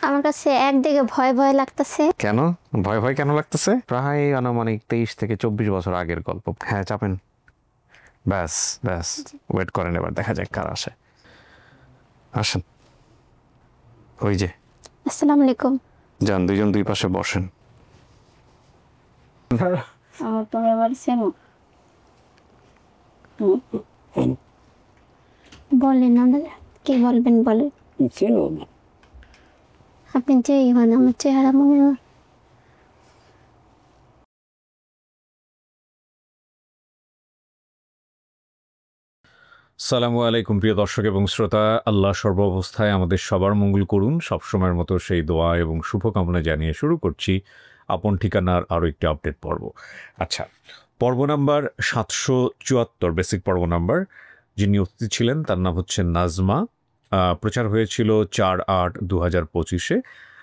আমার কাছে একদিকে ভয় ভয় লাগতেছে। কেন ভয় ভয় কেন লাগতেছে? প্রায় আনুমানিক 23 থেকে 24 বছর আগের গল্প। হ্যাঁ চাপেন, ব্যাস ব্যাস, ওয়েট করেন, এবার দেখা যাক কার আসে। আসেন, ওই যে। আসসালামু আলাইকুম। যান, দুইজন দুই পাশে বসেন। তুমি আমার চেনো? বলেন, আমাদের কি বলবেন বলেন। চেনো না? আপনি যেই হন, আমার চেহারা মনে হয়। সালামু আলাইকুম প্রিয় দর্শক এবং শ্রোতা, আল্লাহ সর্বাবস্থায় আমাদের সবার মঙ্গল করুন, সবসময়ের মতো সেই দোয়া এবং শুভকামনা জানিয়ে শুরু করছি আপন ঠিকানার আরও একটি আপডেট পর্ব। আচ্ছা, পর্ব নাম্বার 774, বেসিক পর্ব নাম্বার। যিনি অতিথি ছিলেন তার নাম হচ্ছে নাজমা। প্রচার হয়েছিল 4/8/2025-এ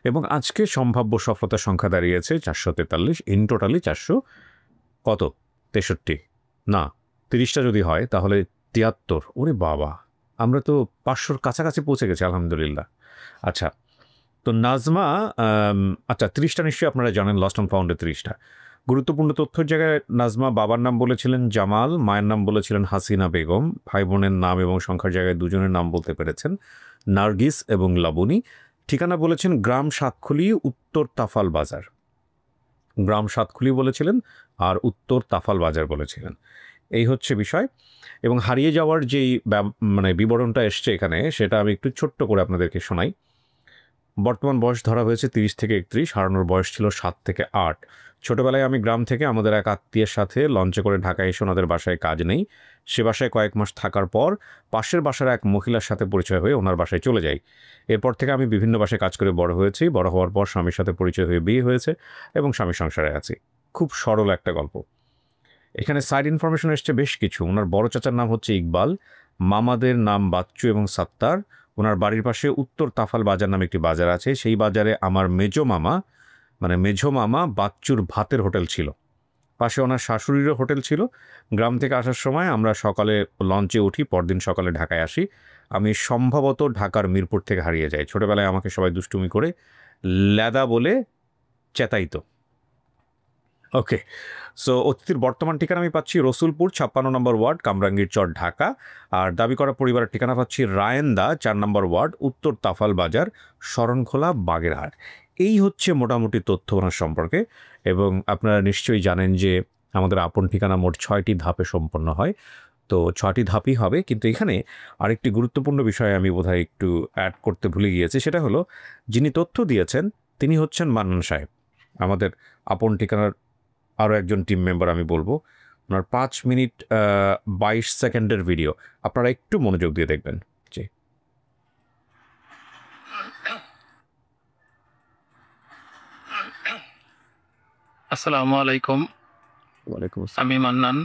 এবং আজকে সম্ভাব্য সফলতা সংখ্যা দাঁড়িয়েছে 443, ইন টোটালি 400 কত 63, না 30টা যদি হয় তাহলে 73। ওরে বাবা, আমরা তো 500-র কাছাকাছি পৌঁছে গেছি আলহামদুলিল্লাহ। আচ্ছা, তো নাজমা, আচ্ছা 30টা নিশ্চয়ই আপনারা জানেন, লস্ট অ্যান্ড ফাউন্ডে 30টা। গুরুত্বপূর্ণ তথ্যের জায়গায় নাজমা বাবার নাম বলেছিলেন জামাল, মায়ের নাম বলেছিলেন হাসিনা বেগম, ভাই বোনের নাম এবং সংখ্যার জায়গায় দুজনের নাম বলতে পেরেছেন, নার্গিস এবং লাবণী। ঠিকানা বলেছেন গ্রাম সাতখুলি, উত্তর তাফাল বাজার। গ্রাম সাতখুলি বলেছিলেন আর উত্তর তাফাল বাজার বলেছিলেন। এই হচ্ছে বিষয়। এবং হারিয়ে যাওয়ার যেই বিবরণটা এসছে এখানে, সেটা আমি একটু ছোট্ট করে আপনাদেরকে শোনাই। বর্তমান বয়স ধরা হয়েছে 30 থেকে 31, হারানোর বয়স ছিল 7 থেকে 8। ছোটোবেলায় আমি গ্রাম থেকে আমাদের এক আত্মীয়ের সাথে লঞ্চে করে ঢাকায় এসে ওনাদের বাসায় কাজ নেই। সে বাসায় কয়েক মাস থাকার পর পাশের বাসার এক মহিলার সাথে পরিচয় হয়ে ওনার বাসায় চলে যাই। এরপর থেকে আমি বিভিন্ন বাসায় কাজ করে বড় হয়েছি। বড় হওয়ার পর স্বামীর সাথে পরিচয় হয়ে বিয়ে হয়েছে এবং স্বামীর সংসারে আছি। খুব সরল একটা গল্প। এখানে সাইড ইনফরমেশন এসছে বেশ কিছু। ওনার বড় চাচার নাম হচ্ছে ইকবাল, মামাদের নাম বাচ্চু এবং সাত্তার। ওনার বাড়ির পাশে উত্তর তাফাল বাজার নামে একটি বাজার আছে, সেই বাজারে আমার মেজো মামা বাচ্চুর ভাতের হোটেল ছিল। পাশে ওনার শাশুড়িরও হোটেল ছিল। গ্রাম থেকে আসার সময় আমরা সকালে লঞ্চে উঠি, পরদিন সকালে ঢাকায় আসি। আমি সম্ভবত ঢাকার মিরপুর থেকে হারিয়ে যাই। ছোটোবেলায় আমাকে সবাই দুষ্টুমি করে ল্যাদা বলে চেতাইতো। ওকে, সো অতিথির বর্তমান ঠিকানা আমি পাচ্ছি রসুলপুর 56 নম্বর ওয়ার্ড, কামরাঙ্গীর চর, ঢাকা। আর দাবি করা পরিবারের ঠিকানা পাচ্ছি রায়েন্দা 4 নম্বর ওয়ার্ড, উত্তর তাফাল বাজার, শরণখোলা, বাগেরহাট। এই হচ্ছে মোটামুটি তথ্য ওনার সম্পর্কে। এবং আপনারা নিশ্চয়ই জানেন যে আমাদের আপন ঠিকানা মোট 6টি ধাপে সম্পন্ন হয়। তো 6টি ধাপই হবে, কিন্তু এখানে আরেকটি গুরুত্বপূর্ণ বিষয় আমি বোধহয় একটু অ্যাড করতে ভুলে গিয়েছি। সেটা হলো, যিনি তথ্য দিয়েছেন তিনি হচ্ছেন মান্নান সাহেব, আমাদের আপন ঠিকানার আরও একজন টিম মেম্বার। আমি বলবো ওনার 5 মিনিট 22 সেকেন্ডের ভিডিও, আপনারা একটু মনোযোগ দিয়ে দেখবেন। জি, আসসালামু আলাইকুম। ওয়ালাইকুম আসসালাম। আমি মান্নান,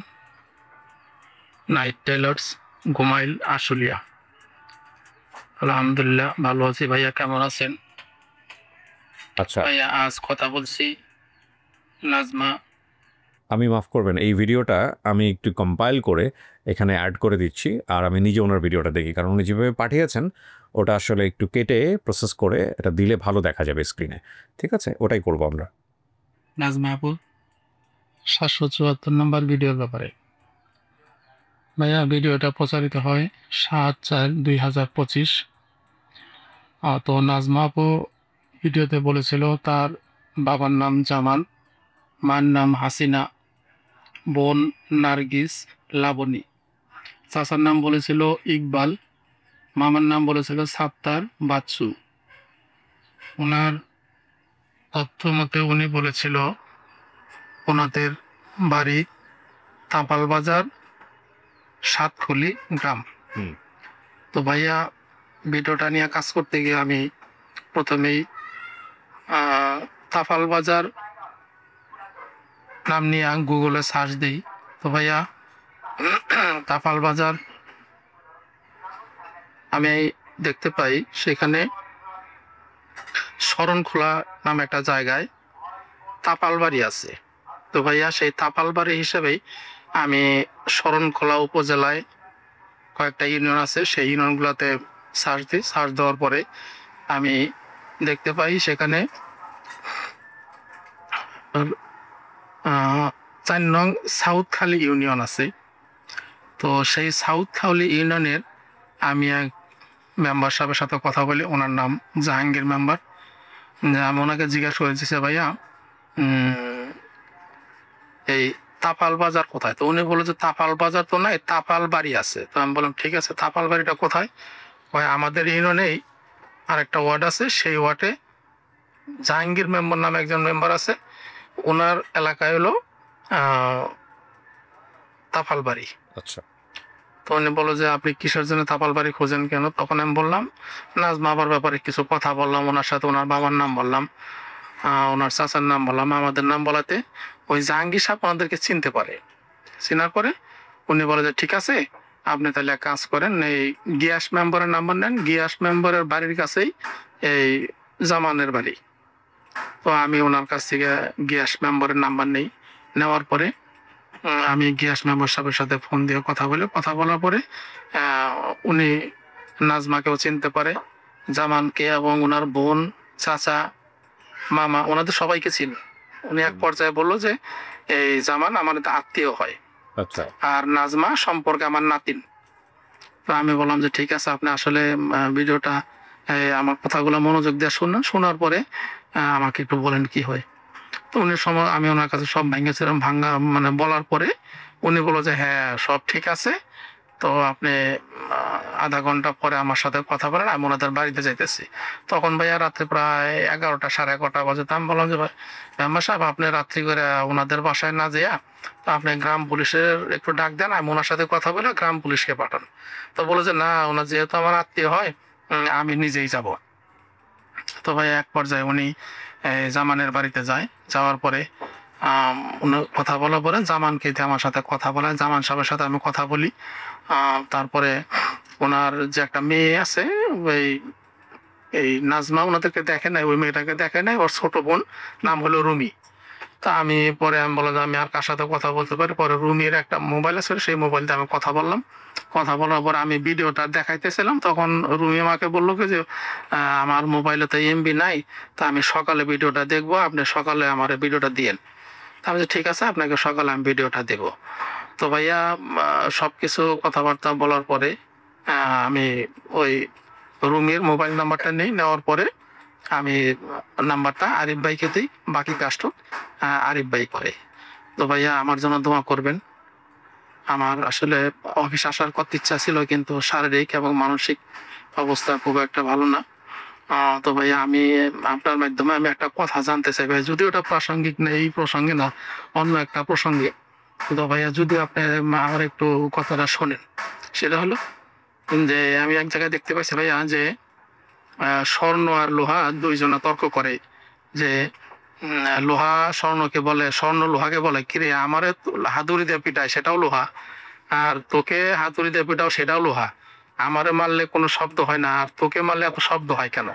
নাইট টেলার্স, ঘুমাইল, আশুলিয়া। আলহামদুলিল্লাহ ভালো আছি। ভাইয়া কেমন আছেন? আচ্ছা, ভাইয়া আজ কথা বলছি নাজমা। আমি মাফ করবেন, এই ভিডিওটা আমি একটু কম্পাইল করে এখানে অ্যাড করে দিচ্ছি। আর আমি নিজে ওনার ভিডিওটা দেখি, কারণ উনি যেভাবে পাঠিয়েছেন ওটা আসলে একটু কেটে প্রসেস করে এটা দিলে ভালো দেখা যাবে স্ক্রিনে। ঠিক আছে, ওটাই করবো আমরা। নাজমা আপু, 774 নম্বর ভিডিওর ব্যাপারে। ভাইয়া ভিডিওটা প্রচারিত হয় 7/4/2025। তো নাজমা আপু ভিডিওতে বলেছিল তার বাবার নাম জামাল, মার নাম হাসিনা, বোন নার্গিস, লাবণী। চাচার নাম বলেছিল ইকবাল, মামার নাম বলেছিল সাত্তার, বাচ্চু। ওনার তথ্য মতে উনি বলেছিল ওনাদের বাড়ি তাপাল বাজার, সাতখুলি গ্রাম। তো ভাইয়া ভিডিওটা নিয়ে কাজ করতে গিয়ে আমি প্রথমেই তাপাল বাজার নাম নিয়ে গুগলে সার্চ দিই। তো ভাইয়া তাপাল বাজার আমি দেখতে পাই সেখানে শরণখোলা নামে একটা জায়গায় তাপাল বাড়ি আছে। তো ভাইয়া সেই তাপাল বাড়ি হিসেবেই আমি শরণখোলা উপজেলায় কয়েকটা ইউনিয়ন আছে, সেই ইউনিয়নগুলোতে সার্চ দিই। সার্চ দেওয়ার পরে আমি দেখতে পাই সেখানে 4 নং সাউথখালী ইউনিয়ন আছে। তো সেই সাউথখালী ইউনিয়নের আমি এক মেম্বার সাহেবের সাথে কথা বলি, ওনার নাম জাহাঙ্গীর মেম্বার। আমি ওনাকে জিজ্ঞাসা করেছি যে ভাইয়া এই তাপাল বাজার কোথায়? তো উনি বললো যে তাপাল বাজার তো নাই, তাপাল বাড়ি আছে। তো আমি বললাম ঠিক আছে, তাপাল বাড়িটা কোথায়? আমাদের ইউনিয়নেই আরেকটা ওয়ার্ড আছে, সেই ওয়ার্ডে জাহাঙ্গীর মেম্বার নামে একজন মেম্বার আছে, ওনার এলাকায় হলো তাপাল বাড়ি। আচ্ছা। তো উনি বললো যে আপনি কিসের জন্য তাপাল বাড়ি খোঁজেন কেন? তখন আমি বললাম নাজমা আবার ব্যাপারে কিছু কথা বললাম, ওনার সাথে ওনার বাবার নাম বললাম, ওনার চাচার নাম বললাম, আমাদের নাম বলাতে ওই জাহাঙ্গীর সাহেব ওনাদেরকে চিনতে পারে। চিনার পরে উনি বলে যে ঠিক আছে, আপনি তাহলে এক কাজ করেন, এই গিয়াস মেম্বারের নাম্বার নেন, গিয়াস মেম্বারের বাড়ির কাছেই এই জামানের বাড়ি। তো আমি ওনার কাছ থেকে গিয়াস মেম্বারের নাম্বার নেই। নেওয়ার পরে আমি গিয়াস মেম্বার সাহেবের সাথে ফোন দিয়ে কথা বলার পরে উনি নাজমাকেও চিনতে পারে, জামানকে এবং ওনার বোন, চাচা, মামা, ওনাদের সবাইকে চিনি। উনি এক পর্যায়ে বললো যে এই জামান আমার আত্মীয় হয়, আচ্ছা, আর নাজমা সম্পর্কে আমার নাতিন। তো আমি বললাম যে ঠিক আছে, আপনি আসলে ভিডিওটা আমার কথাগুলো মনোযোগ দিয়ে শুনুন, শোনার পরে আমাকে একটু বলেন কি হয়। তো উনি আমি ওনার কাছে সব ভেঙেছিলাম, মানে বলার পরে উনি বললো যে হ্যাঁ সব ঠিক আছে, তো আপনি আধা ঘন্টা পরে আমার সাথে কথা বলেন, আমি ওনাদের বাড়িতে যাইতেছি। তখন ভাইয়া রাত্রে প্রায় 11টা 11:30 বাজে। তো আমি বললাম যে মেম্বার সাহেব, আপনি রাত্রি করে ওনাদের বাসায় না যেয়া তো আপনি গ্রাম পুলিশের একটু ডাক দেন, আমি ওনার সাথে কথা বলে গ্রাম পুলিশকে পাঠান। তো বলে যে না, ওনার যেহেতু আমার আত্মীয় হয় আমি নিজেই যাব। তো ভাই এক পর্যায়ে উনি জামানের বাড়িতে যায়। যাওয়ার পরে উনি কথা বলার পরে জামানকে আমার সাথে কথা বলায়, জামান সাহেবের সাথে আমি কথা বলি। তারপরে ওনার যে একটা মেয়ে আছে, এই নাজমা ওনাদেরকে দেখে নাই, ওই মেয়েটাকে দেখে নাই, ওর ছোট বোন নাম হলো রুমি। তা আমি বললাম আমি আর কার সাথে কথা বলতে পারি। পরে রুমির একটা মোবাইল আছে, সেই মোবাইল দিয়ে আমি কথা বললাম। কথা বলার পর আমি ভিডিওটা দেখাইতেছিলাম, তখন রুমি আমাকে বললো কি যে আমার মোবাইলে তো এমবি নাই, তা আমি সকালে ভিডিওটা দেখবো, আপনি সকালে আমার ভিডিওটা দিয়েন। তা আমি ঠিক আছে, আপনাকে সকালে আমি ভিডিওটা দেব। তো ভাইয়া সব কিছু কথাবার্তা বলার পরে আমি ওই রুমির মোবাইল নাম্বারটা নেওয়ার পরে আমি নাম্বারটা আরিফ ভাইকে দিই, বাকি কাজটা আরিফ ভাই করে। তো ভাইয়া আমার জন্য দোয়া করবেন। আমার আসলে অফিস আসার কত ইচ্ছা ছিল, কিন্তু শারীরিক এবং মানসিক অবস্থা খুব একটা ভালো না। তো ভাইয়া আমি আপনার মাধ্যমে আমি একটা কথা জানতে চাই ভাই, যদি ওটা প্রাসঙ্গিক না, এই প্রসঙ্গে না, অন্য একটা প্রসঙ্গে। তো ভাইয়া যদি আপনি আমার একটু কথাটা শোনেন, সেটা হলো যে আমি এক জায়গায় দেখতে পাইছি ভাইয়া যে স্বর্ণ আর লোহা দুইজনা তর্ক করে যে লোহা স্বর্ণকে বলে, স্বর্ণ লোহাকে বলে কিরে আমারে হাতুড়ি দিয়ে পিটায় সেটাও লোহা, আর তোকে হাতুড়ি দিয়ে পিটাও সেটাও লোহা, আমারে মারলে কোনো শব্দ হয় না আর তোকে মারলে এত শব্দ হয় কেন?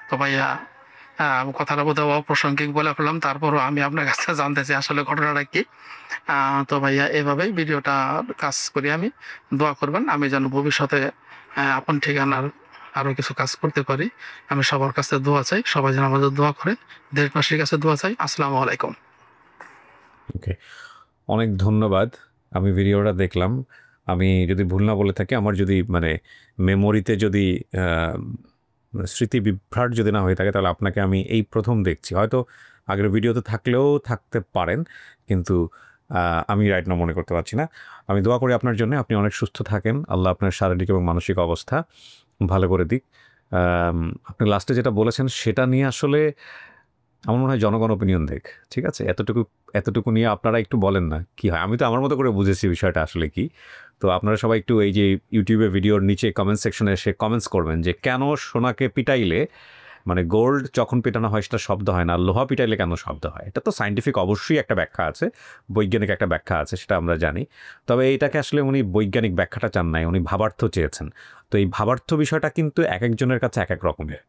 তো ভাইয়া কথাটা বোধহয় অপ্রাসঙ্গিক বলে ফেললাম, তারপরও আমি আপনার কাছে জানতে চাই আসলে ঘটনাটা কি। তো ভাইয়া এভাবেই ভিডিওটা কাজ করি, আমি দোয়া করবেন আমি যেন ভবিষ্যতে আপন ঠিকানার আরো কিছু কাজ করতে পারি। আমি সবার কাছে দোয়া চাই, সবাই যেন আমাদের দোয়া করে, দেশবাসীর কাছে দোয়া চাই। আসসালামু আলাইকুম। ওকে, অনেক ধন্যবাদ। আমি ভিডিওটা দেখলাম। আমি যদি ভুল না বলে থাকি, আমার যদি মানে মেমোরিতে যদি স্মৃতি বিভ্রাট যদি না হয়ে থাকে, তাহলে আপনাকে আমি এই প্রথম দেখছি। হয়তো আগের ভিডিওতে থাকলেও থাকতে পারেন, কিন্তু আমি রাইট না মনে করতে পারছি না। আমি দোয়া করি আপনার জন্য, আপনি অনেক সুস্থ থাকেন, আল্লাহ আপনার শারীরিক এবং মানসিক অবস্থা ভালো করে দিক। আপনি লাস্টে যেটা বলেছেন সেটা নিয়ে আসলে আমার মনে হয় জনগণ ওপিনিয়ন দেখ, ঠিক আছে? এতটুকু নিয়ে আপনারা একটু বলেন না কি হয়। আমি তো আমার মতো করে বুঝেছি বিষয়টা আসলে কি। তো আপনারা সবাই একটু এই যে ইউটিউবে ভিডিওর নিচে কমেন্ট সেকশনে এসে কমেন্টস করবেন যে কেন সোনাকে পিটাইলে, মানে গোল্ড যখন পিটানো হয় সেটা শব্দ হয় না, লোহা পিটাইলে কেন শব্দ হয়। এটা তো সায়েন্টিফিক অবশ্যই একটা ব্যাখ্যা আছে, বৈজ্ঞানিক একটা ব্যাখ্যা আছে, সেটা আমরা জানি। তবে এইটাকে আসলে উনি বৈজ্ঞানিক ব্যাখ্যাটা চান নাই, উনি ভাবার্থ চেয়েছেন। তো এই ভাবার্থ বিষয়টা কিন্তু এক একজনের কাছে এক এক রকমের,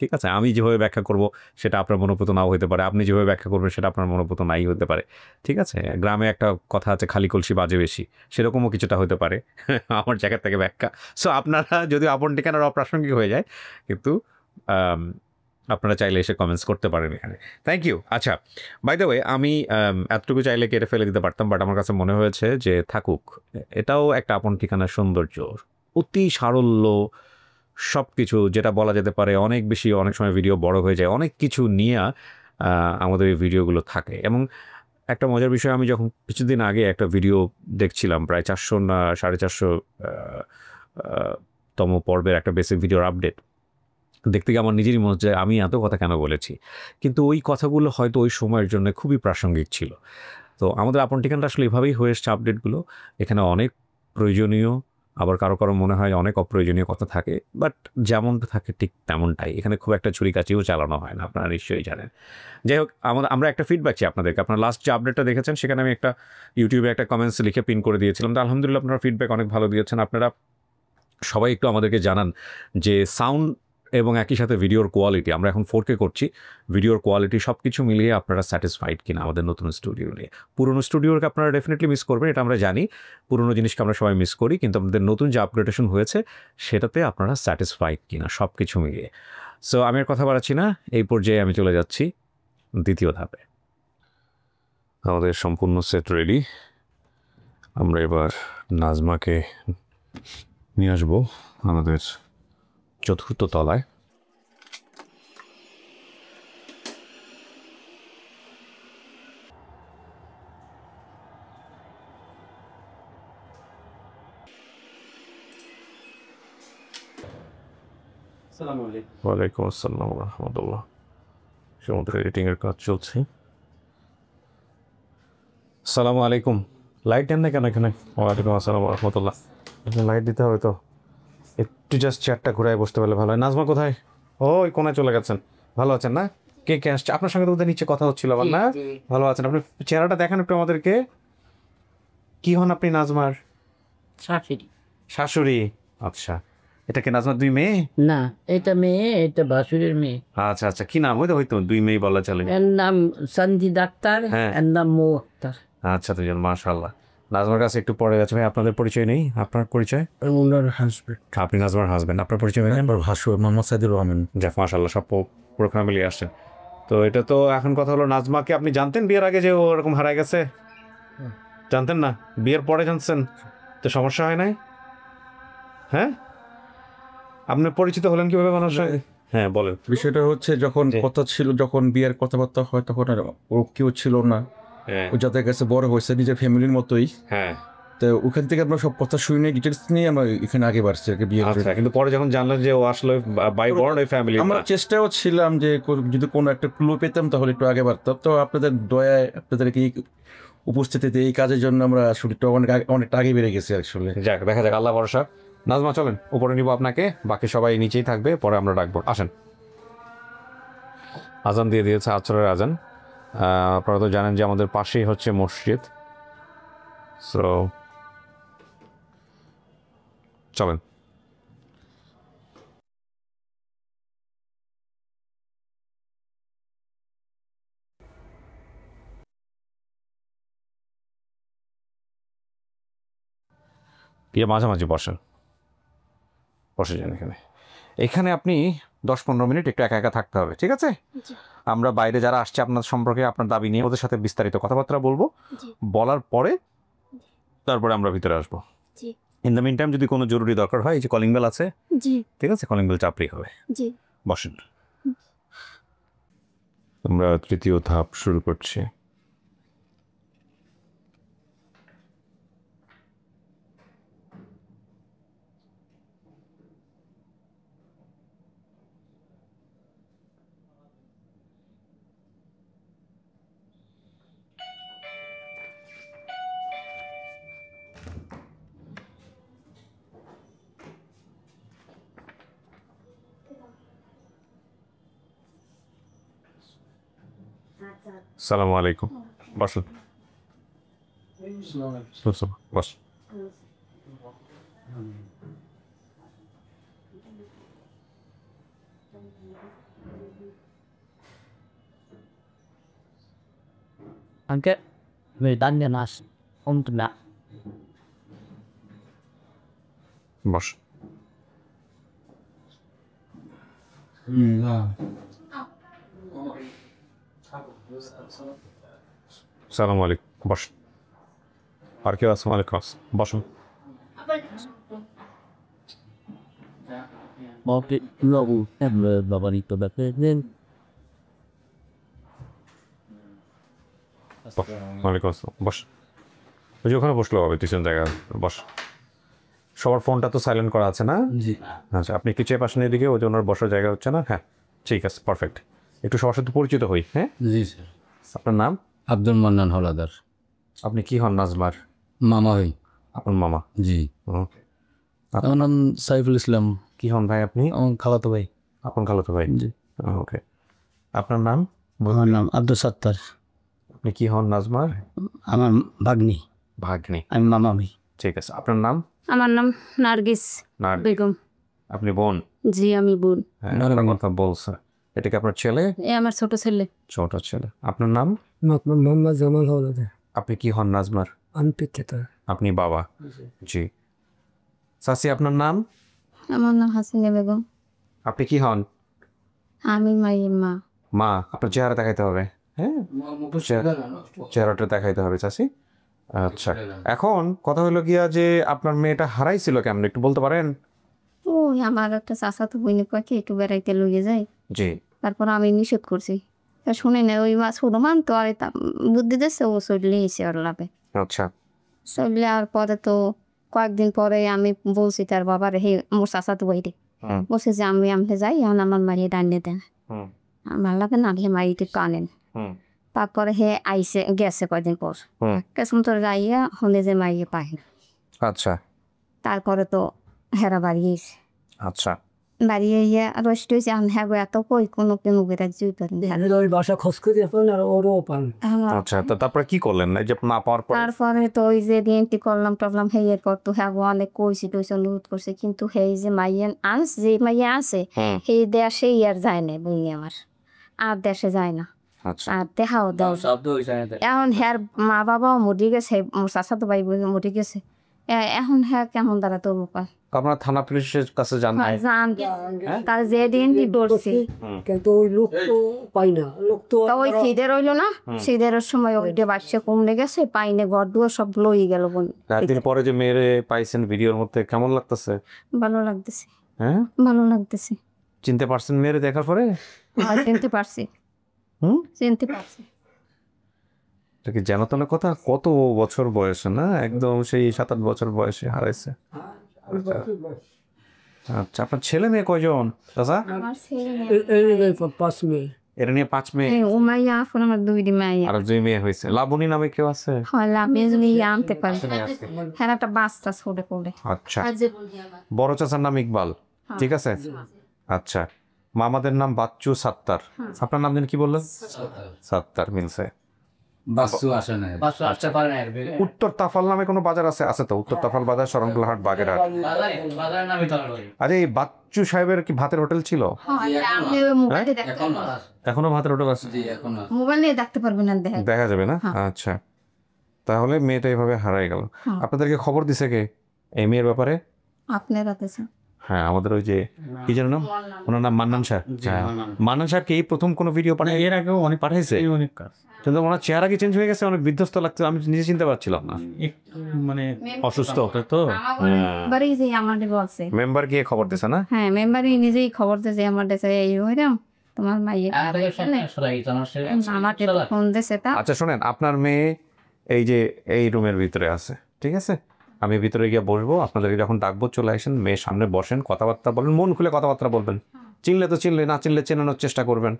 ঠিক আছে? আমি যেভাবে ব্যাখ্যা করব সেটা আপনার মনোপুত নাও হতে পারে, আপনি যেভাবে ব্যাখ্যা করবেন সেটা আপনার মনোপুত নাই হতে পারে, ঠিক আছে? গ্রামে একটা কথা আছে, খালি কলসি বাজে বেশি, সেরকমও কিছুটা হতে পারে আমার জায়গা থেকে ব্যাখ্যা। সো আপনারা যদি আপন ঠিকানার অপ্রাসঙ্গিক হয়ে যায়, কিন্তু আপনারা চাইলে এসে কমেন্টস করতে পারেন এখানে। Thank you. আচ্ছা, বাই দ্য ওয়ে, আমি এতটুকু চাইলে কেটে ফেলে দিতে পারতাম, বাট আমার কাছে মনে হয়েছে যে থাকুক। এটাও একটা আপন ঠিকানার সৌন্দর্য, অতি সারল্য, সব কিছু যেটা বলা যেতে পারে অনেক বেশি, অনেক সময় ভিডিও বড় হয়ে যায়, অনেক কিছু নিয়ে আমাদের এই ভিডিওগুলো থাকে। এবং একটা মজার বিষয়, আমি যখন কিছুদিন আগে একটা ভিডিও দেখছিলাম, প্রায় 400 না 450 তম পর্বের একটা বেসিক ভিডিওর আপডেট দেখতে গিয়ে আমার নিজেরই মনে হচ্ছে আমি এত কথা কেন বলেছি, কিন্তু ওই কথাগুলো হয়তো ওই সময়ের জন্য খুবই প্রাসঙ্গিক ছিল। তো আমাদের আপন ঠিকানাটা আসলে এভাবেই হয়ে এসছে আপডেটগুলো। এখানে অনেক প্রয়োজনীয়, আবার কারো কারো মনে হয় অনেক অপ্রয়োজনীয় কথা থাকে, বাট যেমনটা থাকে ঠিক তেমনটাই। এখানে খুব একটা ছুরিকাচিও চালানো হয় না, আপনারা নিশ্চয়ই জানেন। যাই হোক, আমরা একটা ফিডব্যাক চাই আপনাদেরকে। আপনারা লাস্ট যে আপডেটটা দেখেছেন সেখানে আমি একটা ইউটিউবে একটা কমেন্টস লিখে পিন করে দিয়েছিলাম। তো আলহামদুলিল্লাহ আপনারা ফিডব্যাক অনেক ভালো দিয়েছেন। আপনারা সবাই একটু আমাদেরকে জানান যে সাউন্ড এবং একই সাথে ভিডিওর কোয়ালিটি, আমরা এখন 4K করছি, ভিডিওর কোয়ালিটি সব কিছু মিলিয়ে আপনারা স্যাটিসফাইড কিনা আমাদের নতুন স্টুডিও নিয়ে। পুরনো স্টুডিওকে আপনারা ডেফিনেটলি মিস করবেন, এটা আমরা জানি। পুরনো জিনিসকে আমরা সবাই মিস করি, কিন্তু আমাদের নতুন যে আপগ্রেডেশন হয়েছে সেটাতে আপনারা স্যাটিসফাইড কিনা সব কিছু মিলিয়ে। সো আমি আর কথা বাড়াচ্ছি না, এই পর্যায়ে আমি চলে যাচ্ছি দ্বিতীয় ধাপে। আমাদের সম্পূর্ণ সেট রেডি। আমরা এবার নাজমাকে নিয়ে আসবো আমাদের চতুর্থ তলায়। ওয়ালাইকুম আসসালাম রহমতুল্লাহ। সমুদ্র এডিটিংয়ের কাজ চলছে। আসসালামু আলাইকুম। লাইট দেন না কেন এখানে? ওয়ালাইকুম আসসালাম রহমতুল্লাহ। লাইট দিতে হবে তো, একটু জাস্ট চেয়ারটা ঘুরায় বসতে পারলে ভালো হয়। নাজমা কোথায়? ওই কোনায় চলে গেছেন। ভালো আছেন না? কে কে আসছে আপনার সঙ্গে? তো ওদের নিচে কথা হচ্ছিল আবার না? ভালো আছেন? আপনি চেহারাটা দেখান একটু আমাদেরকে। কি হন আপনি নাজমার? শাশুড়ি। শাশুড়ি? আচ্ছা, এটা কি নাজমার দুই মেয়ে? না, এটা মেয়ে, এটা বাসুরের মেয়ে। আচ্ছা আচ্ছা, কি নাম? হয়তো দুই মেয়ে বলা চলে। এর নাম সন্ধি ডাক্তার, হ্যাঁ। এর নাম মৌ আক্তার। আচ্ছা, দুজন, মাশাআল্লাহ। নাজমার কাছে একটু পরে গেছে। ভাই আপনাদের পরিচয় নেই, আপনার পরিচয়? ওনার হাজবেন্ড, আপনি নাজমার হাজবেন্ড, আপনার পরিচয় নেই? আমার ভাসুর মোহাম্মদ সাইদুর রহমান। যাক, মাশাআল্লাহ, সব পুরো ফ্যামিলি আসছেন। তো এটা তো এখন কথা হলো, নাজমাকে আপনি জানতেন বিয়ের আগে যে ও ওরকম হারায় গেছে? জানতেন না, বিয়ের পরে জানছেন? তো সমস্যা হয় নাই? হ্যাঁ, আপনি পরিচিত হলেন কিভাবে মানুষ? হ্যাঁ বলেন। বিষয়টা হচ্ছে যখন কথা ছিল, যখন বিয়ের কথাবার্তা হয় তখন আর ও কেউ ছিল না। হ্যাঁ ও যাদের কাছে বড় হয়েছে নিজের ফ্যামিলির মতোই। হ্যাঁ। তো ওখান থেকে আমরা সব কথা শুনে ডিটেলস নিয়ে আমরা এখানে আগে বাড়ছি আর কি বিয়ের আচ্ছা, জন্য। কিন্তু পরে যখন জানলেন যে ও আসলে বাই বর্ন ওই ফ্যামিলি, আমরা চেষ্টাও ছিলাম যে যদি কোনো একটা ক্লু পেতাম তাহলে একটু আগে বাড়তাম। তো আপনাদের দয়ায়, আপনাদের কি উপস্থিতিতে এই কাজের জন্য আমরা আসলে অনেকটা আগে বেড়ে গেছি আসলে। যাক, দেখা যাক, আল্লাহ ভরসা। নাজমা চলেন, উপরে নিব আপনাকে, বাকি সবাই নিচেই থাকবে, পরে আমরা ডাকবো। আসেন। আজান দিয়ে দিয়েছে, আসরের আজান। আপনারা তো জানেন যে আমাদের পাশেই হচ্ছে মসজিদ। সো চলেন। মাঝামাঝি বসেন, বসে যান এখানে। এখানে আপনি 10-15 মিনিট একটু একা একা থাকতে হবে, ঠিক আছে? আমরা বাইরে যারা আসছে আপনার সম্পর্কে, আপনার দাবি নিয়ে ওদের সাথে বিস্তারিত কথাবার্তা বলবো। বলার পরে তারপরে আমরা ভিতরে আসবো। ইন দ্য মিন টাইম যদি কোনো জরুরি দরকার হয়, এই যে কলিং বেল আছে, ঠিক আছে, কলিং বেল চাপলেই হবে। বসেন। আমরা তৃতীয় ধাপ শুরু করছি। আসসালামু আলাইকুম। বসুন, বস। Anche vedande nas ontna. বস। সালাম আলাইকুম, বস। আর কেউ আসসালাম আলাইকুম, বসুন। ওয়ালাইকুম আসসালাম, বস। ওই যে ওখানে বসলো হবে, তিনজন জায়গা, বস। সবার ফোনটা তো সাইলেন্ট করা আছে না? জি। আচ্ছা, আপনি একটু চেয়ে পাশেন এদিকে, ওই যে ওনার বসার জায়গা হচ্ছে না। হ্যাঁ ঠিক আছে, পারফেক্ট। একটু সবার সাথে পরিচিত হই। হ্যাঁ, জি স্যার। আপনার নাম? আব্দুল মান্নান হলাদার। আপনি কি হন নাজমার? মামা হই। আপনার মামা? জি। ওকে। আমার নাম সাইফুল ইসলাম। কি হন ভাই আপনি? আমার খালাতো ভাই। আপন খালাতো ভাই? জি। ওকে। আপনার নাম? আমার নাম আব্দুল সত্তার। আপনি কি হন নাজমার? আমার ভাগ্নি, ভাগ্নি। আমি মামা হই। ঠিক আছে, আপনার নাম? আমার নাম নার্গিস বেগম। আপনি বোন? জি আমি বোন। হ্যাঁ, আপনার কথা বলছে। এটা কি আপনার ছেলে? এ আমার ছোট ছেলে। ছোট ছেলে। আপনার নাম? মোহাম্মদ জামাল হলাদার। আপনি কি হন নাজমার? আমি পিতা। আপনি বাবা? জি। চাচি আপনার নাম? আমার নাম হাসিনা বেগম। আপনি কি হন? আমি মায়ের মা। মা? আপনার চেহারা দেখাইতে হবে। হ্যাঁ, চেহারাটা দেখাইতে হবে চাচি। আচ্ছা, এখন কথা হলো গিয়া যে আপনার মেয়েটা হারাইছিল কেমন, একটু বলতে পারেন? ওই আমার একটা চাচা তো বইনি পাখি একটু বেড়াইতে লইয়ে যায়, জি। তারপর আমি নিষেধ করছি, তা শুনে না ওই মাছ ছোটো মান তো আর বুদ্ধি দিচ্ছে, ও চলে এসে ওর লাভে। আচ্ছা। চলে আর পরে তো কয়েকদিন পরে আমি বলছি তার বাবার, হে মোর চাচা তো বইরে বলছে যে আমি যাই, এখন আমার মারিয়ে ডান্ডে দেন, আমার লাগে না হে মারিতে একটু আনেন। তারপরে হে আইসে গেছে কয়দিন পর, কেসম তোর গাইয়া হলে যে মারিয়ে পাই। আচ্ছা। তারপরে তো হেরা বাড়িয়েছে। আচ্ছা। বাড়িয়ে ইয়ে রষ্ট হয়েছে, আমি হ্যাঁ এত কই কোনো কেন বেড়া জুই পারেন। ওই বাসা খোঁজ করে পান আর ওরও পান। আচ্ছা, তো তারপরে কি করলেন এই যে না পাওয়ার পর? তারপরে তো ওই যে ডিএনটি করলাম টবলাম, হে এরপর তো হ্যাঁ অনেক কইছি টইছে অনুরোধ করছে, কিন্তু হে যে মাইয়ান আনস যে মাইয়া আছে সেই দেশে আর যায় না বইনি আমার, আর দেশে যায় না। আচ্ছা। আর দেখাও দাও এখন হ্যার মা বাবাও মরে গেছে, মোর চাচা তো ভাই মরে গেছে, এখন হ্যাঁ কেমন দ্বারা তোর মুখা আপনার থানা পুলিশের কাছে যান নাই? জান তার যে ডিএনটি ডরছে, কিন্তু ওই লোক তো পাই না, লোক তো তা ওই খিদে রইলো না, খিদের সময় ওইটা বাচ্চা কমলে গেছে, পাইনে ঘর দুয়ার সব লই গেল। একদিন পরে যে মেয়েরে পাইছেন ভিডিওর মধ্যে, কেমন লাগতেছে? ভালো লাগতেছে। হ্যাঁ, ভালো লাগতেছে। চিনতে পারছেন মেয়েরে দেখার পরে? চিনতে পারছি। চিনতে পারছি। এটা কি জানো তো না কথা, কত বছর বয়সে না, একদম সেই 7-8 বছর বয়সে হারাইছে। আচ্ছা, আপনার ছেলে মেয়ে কয়জন দাদা? আমার ছেলে 5 মেয়ে। এটা নিয়ে 5 মেয়ে? ও মাইয়া এখন আমার 2 মাইয়া। আর 2 মেয়ে হয়েছে। লাবণী নামে কেউ আছে? হয় লাভেজলি আনতে পারি, হ্যাঁ একটা বাচ্চা ছোটে পড়ে। আচ্ছা, বড় চাচার নাম ইকবাল, ঠিক আছে। আচ্ছা, মামাদের নাম বাচ্চু সাত্তার। আপনার নাম যেন কি বললেন? সাত্তার মিলছে। বাসু আসে না, বাসু আসতে পারে না। উত্তর তাফাল নামে কোনো বাজার আছে? আছে তো, উত্তর তাফাল বাজার, শরণখোলাহাট, বাগেরহাট। বাজারের নামই তো আরে এই বাচ্চু সাহেবের কি ভাতের হোটেল ছিল? এখনো ভাতের হোটেল আছে? মোবাইল নিয়ে দেখতে পারবেন না, দেখা যাবে না? আচ্ছা, তাহলে মেয়েটা এইভাবে হারাই গেল। আপনাদেরকে খবর দিছে কে এই মেয়ের ব্যাপারে? আপনারা তো হ্যাঁ, আমাদের ওই যে কি যেন নাম, ওনার নাম মান্নান স্যার। মান্নান স্যারকে এই প্রথম কোনো ভিডিও পাঠায়? এর আগেও অনেক পাঠাইছে, অনেক কাজ, কিন্তু ওনার চেহারা কি চেঞ্জ হয়ে গেছে, অনেক বিধ্বস্ত লাগছে, আমি নিজে চিনতে পারছিলাম না, মানে অসুস্থ তো। বাড়ি যে আমাদের বলছে মেম্বার গিয়ে খবর দিছে না? হ্যাঁ, মেম্বারই নিজেই খবর দিয়েছে আমার দেশে এই হইরাম তোমার মাইয়ে আমাকে ফোন দিয়েছে। তা আচ্ছা শোনেন, আপনার মেয়ে এই যে এই রুমের ভিতরে আছে, ঠিক আছে, আমি ভিতরে গিয়ে বসবো, আপনাদেরকে যখন ডাকবো চলে আসেন, মেয়ের সামনে বসেন, কথাবার্তা বলেন, মন খুলে কথাবার্তা বলবেন, চিনলে তো চিনলে, না চিনলে চেনানোর চেষ্টা করবেন,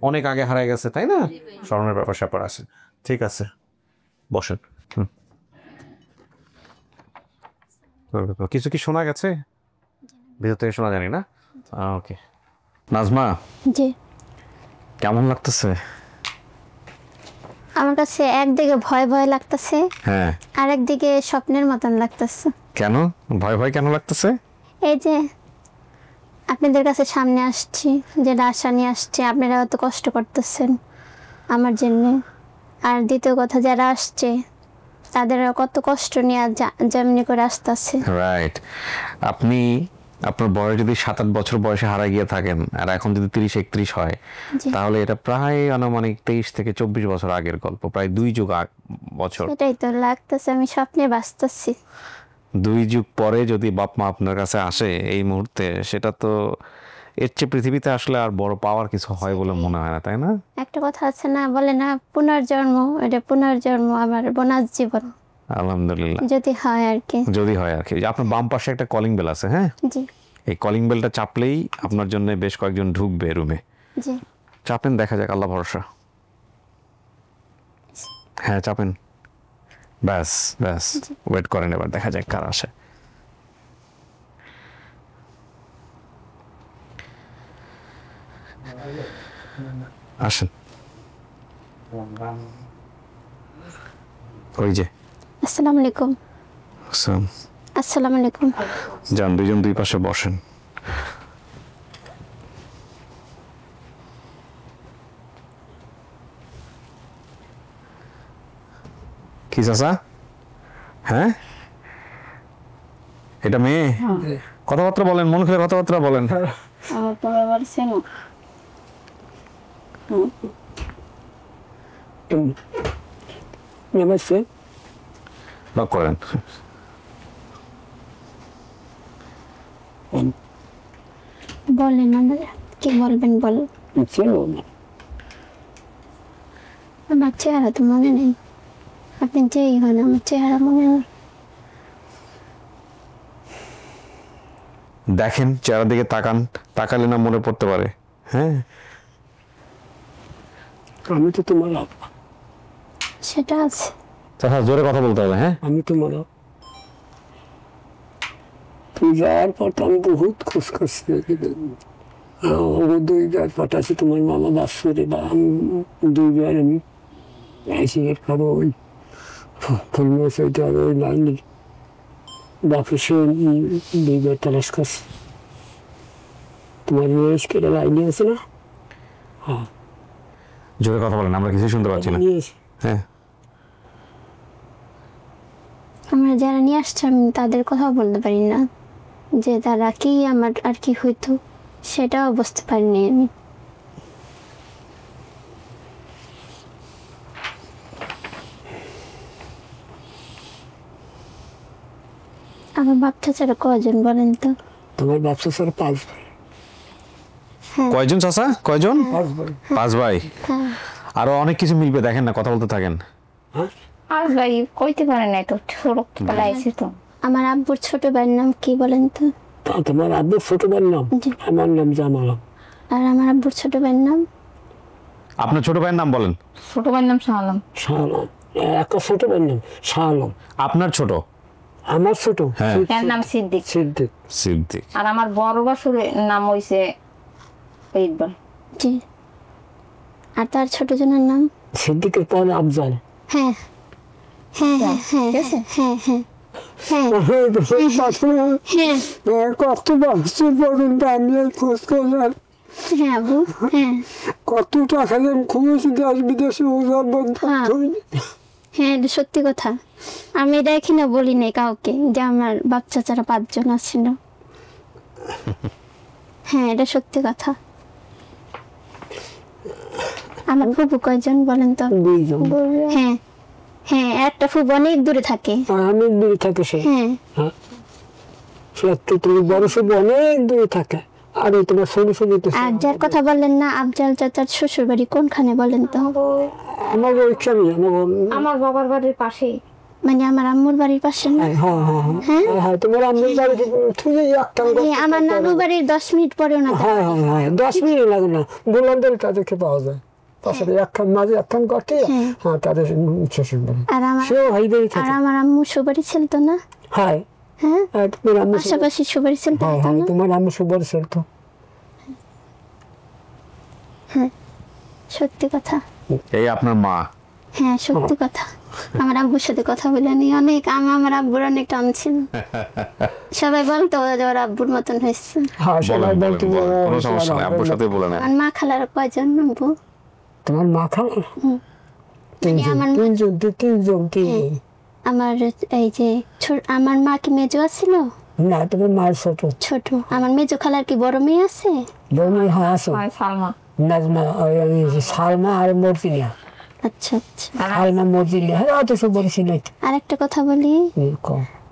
অনেক আগে হারাই গেছে তাই না, স্মরণের ব্যাপার স্যাপার আছে, ঠিক আছে বসেন। কিছু কি শোনা গেছে ভিতর থেকে? শোনা জানি না। ওকে নাজমা, জি কেমন লাগতেছে? আমার কাছে একদিকে ভয় ভয় লাগতেছে, হ্যাঁ, আর একদিকে স্বপ্নের মতন লাগতেছে। কেন ভয় ভয় কেন লাগতেছে? এই যে আপনাদের কাছে সামনে আসছি, যে আশা নিয়ে আসছি, আপনারা অত কষ্ট করতেছেন আমার জন্য, আর দ্বিতীয় কথা যারা আসছে তাদের কত কষ্ট নিয়ে যেমনি করে আসতেছে। রাইট, আপনি আপনার বয়স যদি 7-8 বছর বয়সে হারা গিয়ে থাকেন আর এখন যদি 30-31 হয়, তাহলে এটা প্রায় আনুমানিক 23 থেকে 24 বছর আগের গল্প, প্রায় 2 যুগ বছর। সেটাই তো লাগতেছে, আমি স্বপ্নে বাঁচতেছি। 2 যুগ পরে যদি বাপ মা আপনার কাছে আসে এই মুহূর্তে, সেটা তো এর চেয়ে পৃথিবীতে আসলে আর বড় পাওয়ার কিছু হয় বলে মনে হয় না, তাই না? একটা কথা আছে না, বলে না পুনর্জন্ম, এটা পুনর্জন্ম আমার বোনাস জীবন। আলহামদুলিল্লাহ, যদি হয় আর কি। যদি হয় আর কি। আপনার বাম পাশে একটা কলিং বেল আছে, হ্যাঁ, জি এই কলিং বেলটা চাপলেই আপনার জন্য বেশ কয়েকজন ঢুকবে রুমে। জি চাপেন, দেখা যাক, আল্লাহ ভরসা। হ্যাঁ চাপেন, ব্যাস ব্যাস, ওয়েট করেন, এবার দেখা যাক কার আসে। আসেন, ওই যে। আসসালামু আলাইকুম। আসসালামু আলাইকুম। যান, দুইজন দুই পাশে বসেন। কি চাচা? হ্যাঁ, এটা মেয়ে? কথাবার্তা বলেন, মন খুলে কথাবার্তা বলেন। আমার তো আবার চেনো। নমস্তে। লক করেন। বলেন, আমরা কি বলবেন বল। চেনো না? আমার চেহারা তো মনে নেই, আপনি যেই হন আমার চেহারা মনে নেই। দেখেন, চেহারার দিকে তাকান, তাকালে না মনে পড়তে পারে। হ্যাঁ, আমি তো তোমার আব্বা। সেটা আছে। চাচা জোরে কথা বলতে হবে। হ্যাঁ, আমি তোমার তুই যাওয়ার পর তো আমি বহুত খোঁজ করছি, 2বার পাঠাচ্ছি তোমার মামা বাসরে, বা আমি 2বার আমি আইসিংয়ের খাবো ওই ফুলমোসাইটার ওই লাইনের বাফিসে 2বার তালাশ করছি। তোমার মেয়ের লাইনে আছে না? হ্যাঁ, জোরে কথা বলেন, আমরা কিছু শুনতে পাচ্ছি না। হ্যাঁ, আমরা যারা নিয়ে আসছে আমি তাদের কথাও বলতে পারি না, যে তারা কি আমার আর কি হইতো সেটাও বুঝতে পারিনি আমি। আমার বাপটা ছাড়া কজন বলেন তো? তোমার ব্যবসা স্যার 5 ভাই। হ্যাঁ কয়জন চাচা, কয়জন? 5 ভাই। 5 ভাই। হ্যাঁ, আরো অনেক কিছু মিলবে, দেখেন না, কথা বলতে থাকেন। হ্যাঁ, আর ভাই কইতে পারে না, তো ছোট পালাইছে তো। আমার আব্বুর ছোট ভাইয়ের নাম কি বলেন তো? তোমার আব্বুর ছোট ভাইয়ের নাম? জি। আমার নাম জামাল। আর আমার আব্বুর ছোট ভাইয়ের নাম? আপনার ছোট ভাইয়ের নাম বলেন। ছোট ভাইয়ের নাম শাহ আলম। শাহ আলম। একটা ছোট ভাইয়ের নাম শাহ আলম। আপনার ছোট? আমার ছোট হ্যাঁ। এর নাম সিদ্দিক। সিদ্দিক। সিদ্দিক। আর আমার বড় বাসুরের নাম হইছে ইকবাল। জি। আর তার ছোট জনের নাম? সিদ্দিকের পরে আফজাল। হ্যাঁ হ্যাঁ হ্যাঁ হ্যাঁ হ্যাঁ হ্যাঁ হ্যাঁ হ্যাঁ কত বছর পর্যন্ত আমি খোঁজ করলাম, হ্যাঁ আবু, হ্যাঁ কত টাকা দাম খুঁজেছি দেশ বিদেশে, ওজার বন্ধ। হ্যাঁ, এটা সত্যি কথা। আমি এটা এখানে বলি নাই কাউকে যে আমার বাপ চাচারা 5 জন আছিল। হ্যাঁ, এটা সত্যি কথা। আমার ফুপু কয়জন বলেন তো? 2 জন। হ্যাঁ হ্যাঁ, একটা ফুপু অনেক দূরে থাকে। অনেক দূরে থাকে সে। হ্যাঁ, সত্যি তুমি বড় সব অনেক দূরে থাকে। আর তোমার ছোট ছোট আর যার কথা বললেন না, আফজাল চাচার শ্বশুর বাড়ি কোনখানে বলেন তো? আমার ওইখানে আমার বাবার বাড়ির পাশেই। মানে আমার আম্মুর বাড়ির পাশে না? হ্যাঁ হ্যাঁ হ্যাঁ হ্যাঁ, তোমার আম্মুর বাড়ি থেকে একটা আমার নানু বাড়ির 10 মিনিট পরেও না। হ্যাঁ হ্যাঁ হ্যাঁ, 10 মিনিট লাগে না, বুলান্দের তাদেরকে পাওয়া যায়। পাশে একখান মাঝে একখান করতে, হ্যাঁ তাদের শ্বশুর বাড়ি। আর আমার সেও হাইদেরই আর থাকে। আমার আম্মু সুবাড়ি ছিল তো না? হ্যাঁ হ্যাঁ, তোমার আম্মু পাশাপাশি সুবাড়ি ছিল তো হ্যাঁ হ্যাঁ, না? তোমার আম্মু সুবাড়ি ছিল তো। হ্যাঁ, সত্যি কথা। এই আপনার মা? হ্যাঁ, সত্যি কথা। আমার আব্বুর সাথে কথা বলে নি অনেক, আমার আব্বুর অনেক টান ছিল। সবাই বলতো যে ওর আব্বুর মতন হয়েছে। হ্যাঁ সবাই বলতো। কোনো সমস্যা নেই, আব্বুর সাথে বলে নেন। আমার মা খালার কয়জন আব্বু? তোমার মা খালা? আমার তিনজন। আমার এই যে আমার মা কি মেজো ছিল, না তুমি মায়ের ছোট ছোট। আমার মেজো খালার কি বড় মেয়ে আছে? বড় মেয়ে হ্যাঁ আছে সালমা নাজমা ওই সালমা আর মর্জিনা আচ্ছা আচ্ছা। সালমা মর্জিনা হ্যাঁ অত সব বড় ছিল আর একটা কথা বলি,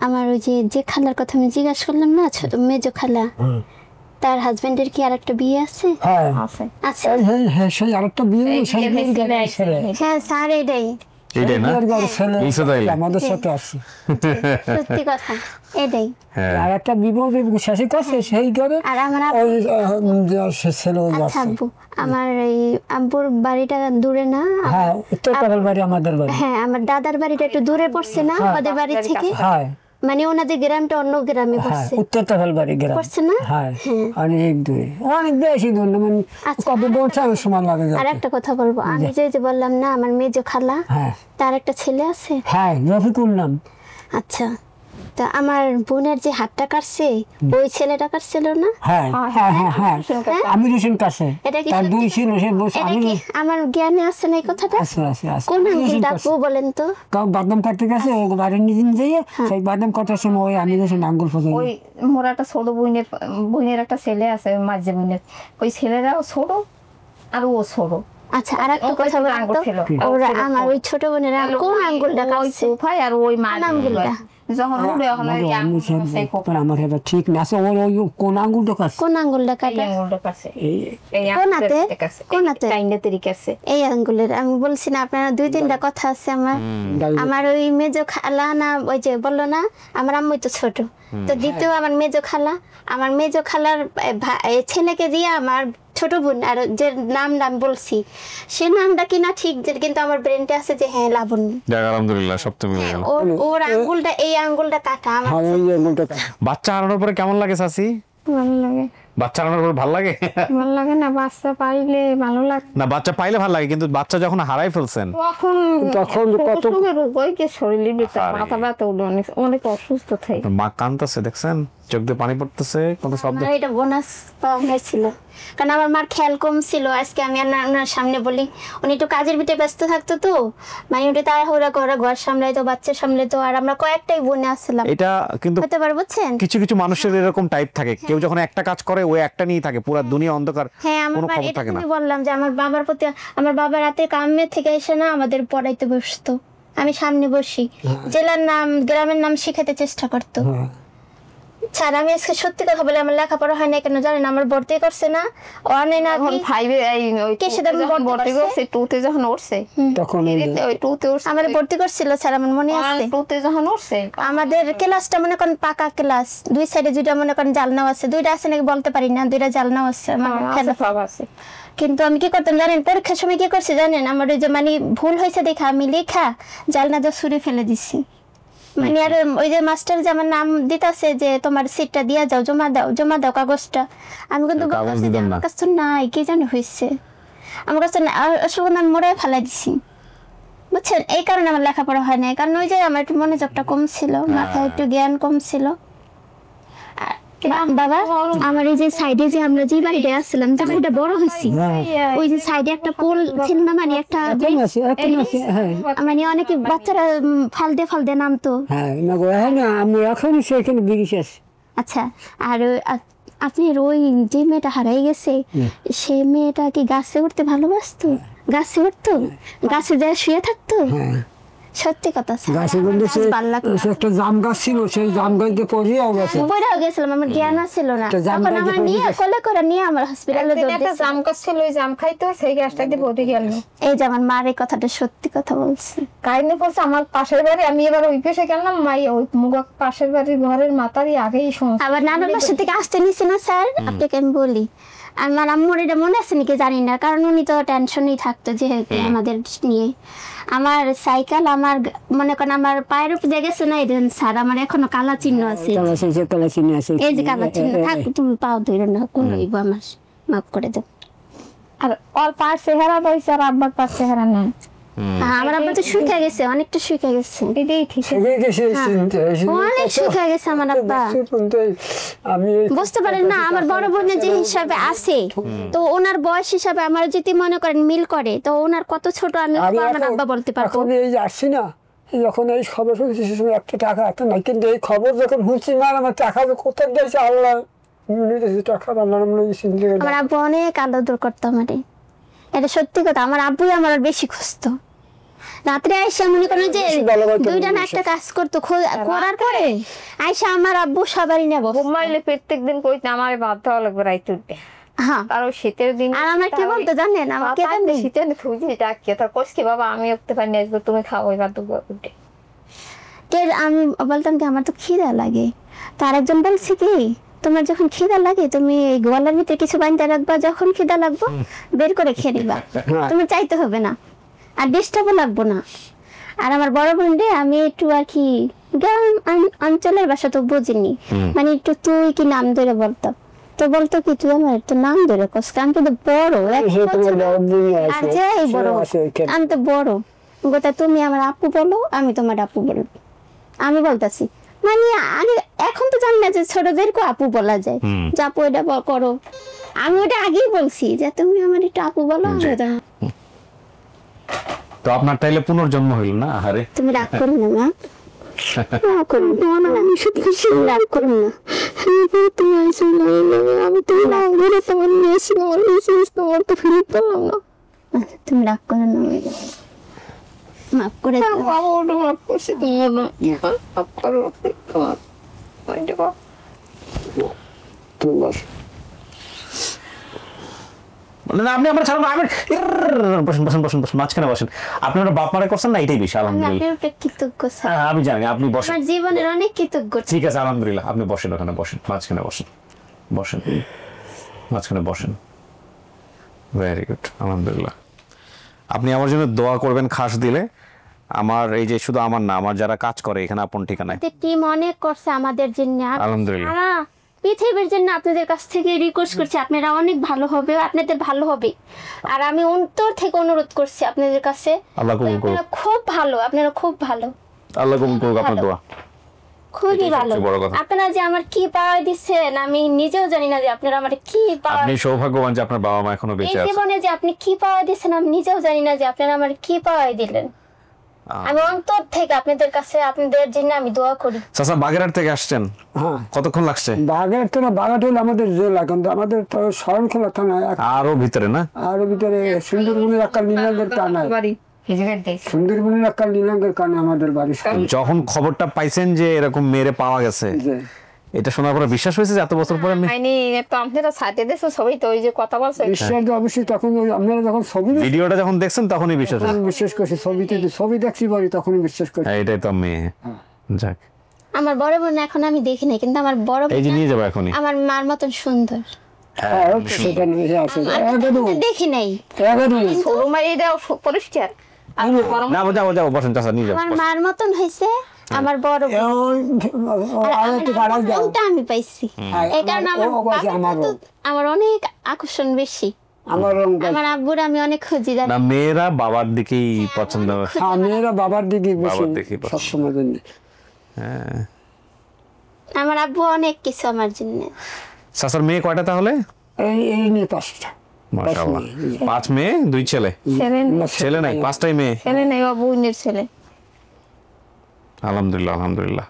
আমার ওই যে খালার কথা আমি জিজ্ঞাসা করলাম না, ছোট মেজো খালা, তার হাজবেন্ডের কি আরেকটা বিয়ে আছে? হ্যাঁ আছে। আচ্ছা হ্যাঁ সেই আরেকটা বিয়ে সেই ছেলে হ্যাঁ স্যার এটাই এইটাই না বলছে তাইলে? আমাদের সাথে আছে সত্যি কথা এটাই। হ্যাঁ আর একটা বিবাহ শেষে করছে সেই করে আর আমার ওই ছেলে ওই আচ্ছা আছে আব্বু, আমার এই আব্বুর বাড়িটা দূরে না? হ্যাঁ উত্তর পাড়ার বাড়ি আমাদের বাড়ি হ্যাঁ আমার দাদার বাড়িটা একটু দূরে পড়ছে না আমাদের বাড়ি থেকে? হ্যাঁ মানে ওনাদের গ্রামটা অন্য গ্রামে হ্যাঁ পড়ছে, উত্তর পাড়ার বাড়ি গ্রাম পড়ছে না? হ্যাঁ অনেক দূরে অনেক বেশি দূর না মানে আচ্ছা। কত পৌঁছানোর সময় লাগে আর একটা কথা বলবো, আমি যে বললাম না আমার মেজো খালা, হ্যাঁ তার একটা ছেলে আছে। হ্যাঁ রফিকুল নাম আচ্ছা, তা আমার বোনের যে হাতটা কাটছে ওই ছেলেটা কাটছিল না? হ্যাঁ হ্যাঁ হ্যাঁ হ্যাঁ আমি রসুন কাছে এটা কি তার দুই ছিল সে বসে এটা আমি কি আমার জ্ঞানে আছে না এই কথাটা? আছে আছে আছে কোন আঙ্গুলটা আপু বলেন তো? কাউ বাদাম কাটতে গেছে ও বাড়ির নিজে যেয়ে সেই বাদাম কাটার সময় ওই আমি রসুন আঙ্গুল ফসল ওই মোর একটা ছোট বোনের একটা ছেলে আছে, মাঝে বোনের, ওই ছেলেরাও ছোট আর ও ছোট। আচ্ছা আর একটা কথা বলতো, ওরা আমার ওই ছোট বোনেরা কোন আঙ্গুলটা কাটছে? ভাই আর ওই মা আঙ্গুলটা যখন উড়ে এখন আমার এটা ঠিক না আছে ওর ওই কোন আঙ্গুলটা কাটছে কোন আঙ্গুলটা কাটা? আঙ্গুলটা কাছে এই কোনাতে কোনাতে টাইনেতেরই কাছে এই আঙ্গুলের আমি বলছি না আপনারা দুই তিনটা কথা আছে আমার। আমার ওই মেজো খালা না ওই যে বললো না আমার আম্মু তো ছোট, তো দ্বিতীয় আমার মেজো খালা, আমার মেজো খালার ছেলেকে দিয়ে আমার ছোট বোন আর যে নামটা আমি বলছি সে নামটা কিনা ঠিক কিন্তু আমার ব্রেনটা আছে যে হ্যাঁ লাবণ্য। যাক আলহামদুলিল্লাহ সপ্তমী হয়ে গেল। ওর আঙ্গুলটা এই আঙ্গুলটা কাটা আমার। হ্যাঁ এই আঙ্গুলটা কাটা বাচ্চা হারানোর পরে কেমন লাগে চাচি? ভালো লাগে। বাচ্চা হারানোর পর ভালো লাগে? ভালো লাগে না, বাচ্চা পাইলে ভালো লাগে না বাচ্চা পাইলে ভালো লাগে, কিন্তু বাচ্চা যখন হারাই ফেলছেন তখন কত রোগকে শরীরে মাথা ব্যথা উঠে অনেক অসুস্থ থাকে। মা কাঁদতেছে দেখছেন, চোখ দিয়ে পানি পড়তেছে, কোনো শব্দ। আমার এটা বোনাস পাওয়া হয়েছিল কারণ আমার মার খেয়াল কম ছিল। আজকে আমি ওনার সামনে বলি, উনি একটু কাজের ভিতরে ব্যস্ত থাকতো তো, মানে ওটা তাড়াহুড়া করে ঘর সামলাইতো, বাচ্চা সামলাইতো, আর আমরা কয়েকটাই বোনে আসছিলাম। এটা কিন্তু হতে পারে বুঝছেন, কিছু কিছু মানুষের এরকম টাইপ থাকে, কেউ যখন একটা কাজ করে ওই একটা নিয়ে থাকে, পুরো দুনিয়া অন্ধকার, হ্যাঁ আমার কোনো মা খবর এটা থাকে না। আমি বললাম যে আমার বাবার প্রতি, আমার বাবা রাতে কামে থেকে এসে না আমাদের পড়াইতে বসতো, আমি সামনে বসি, জেলার নাম গ্রামের নাম শিখাতে চেষ্টা করতো। স্যার আমি আজকে সত্যি কথা বলে আমার লেখাপড়া হয় না কেন জানেন, আমার ভর্তি করছে না ওয়ানে না ফাইভে এই ওই কিসে যখন ভর্তি করছে টুতে যখন উঠছে তখন ওই টুতে উঠছে আমার ভর্তি করছিল স্যার, আমার মনে আছে। টুতে যখন উঠছে আমাদের ক্লাসটা মনে করেন পাকা ক্লাস, দুই সাইডে দুইটা মনে করেন জালনাও আছে, দুইটা আছে নাকি বলতে পারি না, দুইটা জালনাও আছে আমার সব আছে। কিন্তু আমি কি করতাম জানেন, পরীক্ষার সময় কি করছি জানেন, আমার ওই যে মানে ভুল হয়েছে দেখা আমি লেখা জালনা দিয়ে ছুঁড়ে ফেলে দিছি, মানে আর ওই যে মাস্টার যে আমার নাম দিতেছে যে তোমার সিটটা দিয়া যাও, জমা দাও কাগজটা, আমি কিন্তু আমার কাছে নাই, কি জানি হয়েছে আমার কাছে আসলে আমি মোড়ায় ফেলাই দিছি বুঝছেন। এই কারণে আমার লেখাপড়া হয় না, কারণ ওই যে আমার একটু মনোযোগটা কম ছিল, মাথায় একটু জ্ঞান কম ছিল। বাবা আমার এই যে সাইডে যে আমরা যে বাড়িতে আসছিলাম যে ওটা বড় হয়েছি, ওই যে সাইডে একটা পোল ছিল না, মানে একটা মানে অনেকে বাচ্চারা ফালদে নামতো। হ্যাঁ না আমি এখন সেখানে বিরিশ আছি। আচ্ছা আর আপনি ওই যে মেয়েটা হারাই গেছে সে মেয়েটা কি গাছে উঠতে ভালোবাসতো? গাছে উঠতো, গাছে যায় শুয়ে থাকতো? সত্যি কথা একটা জাম গাছ ছিল, সেই জাম গাছকে পড়িয়েও গেছে, পড়েও গেছিলাম, আমার জ্ঞান ছিল না তখন, আমার নিয়ে কোলে করে নিয়ে আমার হসপিটালে একটা জাম গাছ ছিল, ওই জাম খাইতো সেই গাছটা দিয়ে পড়ে গেল। এই যে আমার মার এই কথাটা সত্যি কথা বলছে, কাহিনী পড়ছে আমার পাশের বাড়ি, আমি এবার ওই পেশে গেলাম, মাই ওই মুগা পাশের বাড়ির ঘরের মাতারই আগেই শুনছি। আবার নানার বাসা থেকে আসতে নিছে না স্যার, আপনাকে আমি বলি আমার আম্মুর এটা মনে আছে নাকি জানি না, কারণ উনি তো টেনশনই থাকতো যেহেতু আমাদের নিয়ে। আমার সাইকেল আমার মনে করেন আমার পায়ের উপরে গেছে না, এটা স্যার আমার এখনো কালা চিহ্ন আছে, এই যে কালা চিহ্ন, থাক তুমি পাও ধরে না কোন আমার মাফ করে দাও। আর ওর পার চেহারা পাইছে আর আব্বার পার চেহারা না, আমার আব্বা তো শুকিয়ে গেছে, অনেকটা শুকিয়ে গেছে, অনেক শুকিয়ে গেছে আমার আব্বা, বুঝতে পারেন না। আমার বড় বোনের যে হিসাবে আছে, তো ওনার বয়স হিসাবে আমার যদি মনে করেন মিল করে, তো ওনার কত ছোট আমি আমার আব্বা বলতে পারবো। এই যে আসছি না যখন এই খবর শুনছি সে সময় একটা টাকা একটা নাই, কিন্তু এই খবর যখন শুনছি না আমার টাকা যে কোথায় গেছে আল্লাহ টাকা আল্লাহ আমার আব্বু অনেক আদর করতো আমারে, এটা সত্যি কথা। আমার আব্বুই আমার বেশি খুঁজতো। রাত্রে আইসা মনে করেন যে দুইটা না একটা কাজ করতো, করার পরে আইসা আমার আব্বু সবারই নেবো ঘুমাইলে প্রত্যেক দিন কইতে আমার ভাত দেওয়া লাগবে রাইতে উঠে। হ্যাঁ, আর ওই শীতের দিন আর আমার কি বলতো জানেন, আমার কে জানেন শীতের দিন খুঁজি ডাকিয়ে তার কষকে বাবা আমি উঠতে পারিনি, আসবো তুমি খাও ওই ভাত উঠে। আমি বলতাম কি আমার তো খিদা লাগে, তার একজন বলছে কি তোমার যখন খিদা লাগে তুমি এই গোয়ালার ভিতরে কিছু বানিয়ে রাখবা, যখন খিদা লাগবে বের করে খেয়ে নিবা, তুমি চাইতে হবে না আর ডিস্টার্বও লাগবো না। আর আমার বড় বোন রে আমি একটু আর কি গ্রাম অঞ্চলের ভাষা তো বুঝিনি, মানে একটু তুই কি নাম ধরে বলতাম, তো বলতো কি তুই আমার একটু নাম ধরে কস, আমি তো বড় আমি তো বড় গোটা, তুমি আমার আপু বলো আমি তোমার আপু বলবো। আমি বলতেছি মানে আগে এখন তো জানি না যে ছোটদেরকে আপু বলা যায়, যে আপু এটা করো, আমি ওটা আগেই বলছি যে তুমি আমার একটু আপু বলো। তো আপনার তাইলে পুনর্জন্ম হইল না? আরে তুমি রাগ করো না মা, রাগ করো না, আমি সত্যি রাগ করো না, আমি তুমি রাগ করে তোমার নিয়েছি, তোমার তো ফিরে পেলাম না, তুমি রাগ করো না, মাফ করে মাফ করছি তোমার মাফ করো আপনি আমার ছাড়া আমি বসেন বসেন বসেন বসেন, মাঝখানে বসেন। আপনি ওটা বাপ মারা করছেন না, এটাই বেশি। আলহামদুলিল্লাহ কৃতজ্ঞ, আমি জানি আপনি বসেন, আমার জীবনের অনেক কৃতজ্ঞ। ঠিক আছে আলহামদুলিল্লাহ, আপনি বসেন, ওখানে বসেন, মাঝখানে বসেন, বসেন মাঝখানে বসেন। ভেরি গুড, আলহামদুলিল্লাহ। আপনি আমার জন্য দোয়া করবেন খাস দিলে। আমার এই যে শুধু আমার না, আমার যারা কাজ করে এখানে আপন ঠিকানায়, টিম অনেক করছে আমাদের জন্য, আলহামদুলিল্লাহ। পৃথিবীর জন্য আপনাদের কাছ থেকে রিকোয়েস্ট করছি আপনারা অনেক ভালো হবে, আপনাদের ভালো হবে। আর আমি অন্তর থেকে অনুরোধ করছি আপনাদের কাছে, আল্লাহ কবুল করুক, আপনারা খুব ভালো, আপনারা খুব ভালো, আল্লাহ কবুল করুক আপনার দোয়া, খুবই ভালো। আপনারা যে আমার কি পাওয়া দিচ্ছেন আমি নিজেও জানি না যে আপনারা আমার কি পাওয়া, আপনি সৌভাগ্যবান যে আপনার বাবা মা এখনো বেঁচে আছে। জীবনে যে আপনি কি পাওয়া দিচ্ছেন আমি নিজেও জানি না যে আপনারা আমার কি পাওয়া দিলেন। আমি অন্তর থেকে আপনাদের কাছে আপনাদের জন্য আমি দোয়া করি। চাচা বাগেরহাট থেকে আসছেন? হ্যাঁ। কতক্ষণ লাগছে? বাগেরহাট তো না, বাগেরহাট হলো আমাদের জেলা, কিন্তু আমাদের তো শরণখোলা থানা আরো ভিতরে না, আরো ভিতরে সুন্দরবনের একটা নীলাঙ্গের কানা, সুন্দরবনের একটা নীলাঙ্গের কানে আমাদের বাড়ি। যখন খবরটা পাইছেন যে এরকম মেরে পাওয়া গেছে, এটা শোনার পরে বিশ্বাস হয়েছে যে এত বছর পরে? আপনারা সাথে দেশে সবাই তো ওই যে কথা বলছে, বিশ্বাস অবশ্যই তখন আপনারা যখন ছবি ভিডিওটা যখন দেখছেন তখনই বিশ্বাস হয়েছে। বিশ্বাস করছি, ছবি দেখছি বলি তখনই বিশ্বাস করছি। এটাই তো মেয়ে। যাক, আমার বড় বোন এখন আমি দেখি নাই, কিন্তু আমার বড় বোন এই যে নিয়ে যাবো এখনই, আমার মার মতন সুন্দর। দেখি নাই পরিষ্কার না, যাবো যাবো, বসেন চাচা, নিয়ে যাবো। আমার মার মতন হয়েছে আমার বড় বোনটা আমি পাইছি, এই কারণে আমার অনেক আকর্ষণ বেশি। আমার আব্বুর আমি অনেক খুঁজি, না মেয়েরা বাবার দিকেই পছন্দ, মেয়েরা বাবার দিকে সবসময়। আমার আব্বু অনেক কিছু আমার জন্য। চাচার মেয়ে কয়টা তাহলে? এই নিয়ে 5টা। মাশাআল্লাহ, 5 মেয়ে 2 ছেলে। ছেলে নাই, 5টাই মেয়ে। ছেলে নাই, ও বোনের ছেলে। আলহামদুলিল্লাহ, আলহামদুলিল্লাহ।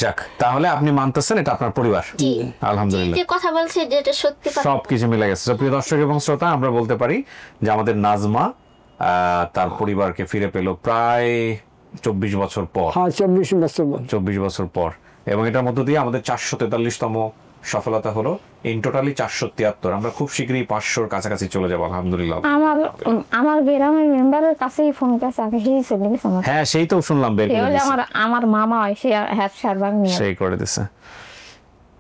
যাক, তাহলে আপনি মানতেছেন এটা আপনার পরিবার? আলহামদুলিল্লাহ, যে কথা বলছে যেটা সত্যি, সবকিছু মিলে গেছে। প্রিয় দর্শক এবং শ্রোতা, আমরা বলতে পারি যে আমাদের নাজমা তার পরিবারকে ফিরে পেল প্রায় 24 বছর পর। 24 বছর পর, এবং এটার মধ্য দিয়ে আমাদের 443তম সফলতা হলো। In totally 473। আমরা খুব শীঘ্রই 500-র কাছাকাছি চলে যাবো আলহামদুলিল্লাহ। আমার গ্রামের মেম্বারের কাছেই ফোন কাছে আগে চলে গেছে। হ্যাঁ, সেই তো শুনলাম, বের করে দিয়েছে আমার মামা হয়, সে সারবাং নিয়ে সেই করে দিয়েছে।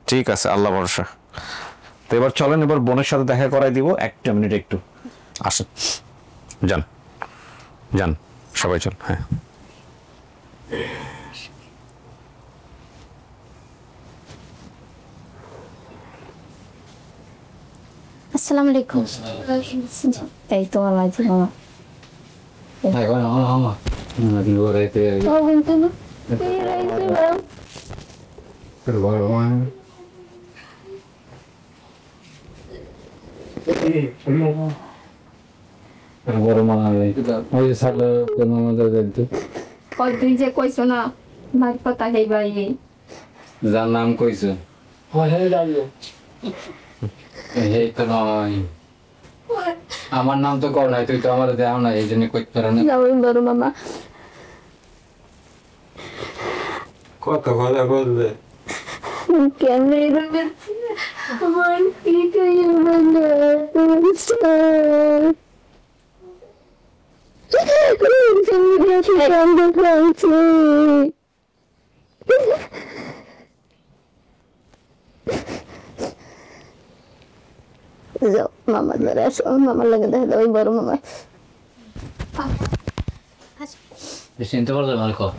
ঠিক আছে, আল্লাহ ভরসা। তো এবার চলেন, এবার বোনের সাথে দেখা করাই দিব। 1 মিনিট একটু আসেন, যান যান সবাই চল। হ্যাঁ, আসসালামু আলাইকুম। এই তো আমার মামা বড় মামা ওই যে সালো আমাদের কই তুই যে কইছো না ভাই কথা হেই ভাই যার নাম কইছো এই তো নয় আমার নাম তো কর নাই তুই তো আমার দেও না এই জন্য কইতে পারো না বড় মামা কত কথা বলবে কেমনে রবে আমার কি কই বন্ধু যাও মামা ধরে আসো মামার লাগে দেখা দাও ওই বড় মামা চিনতে পারলে আমার কর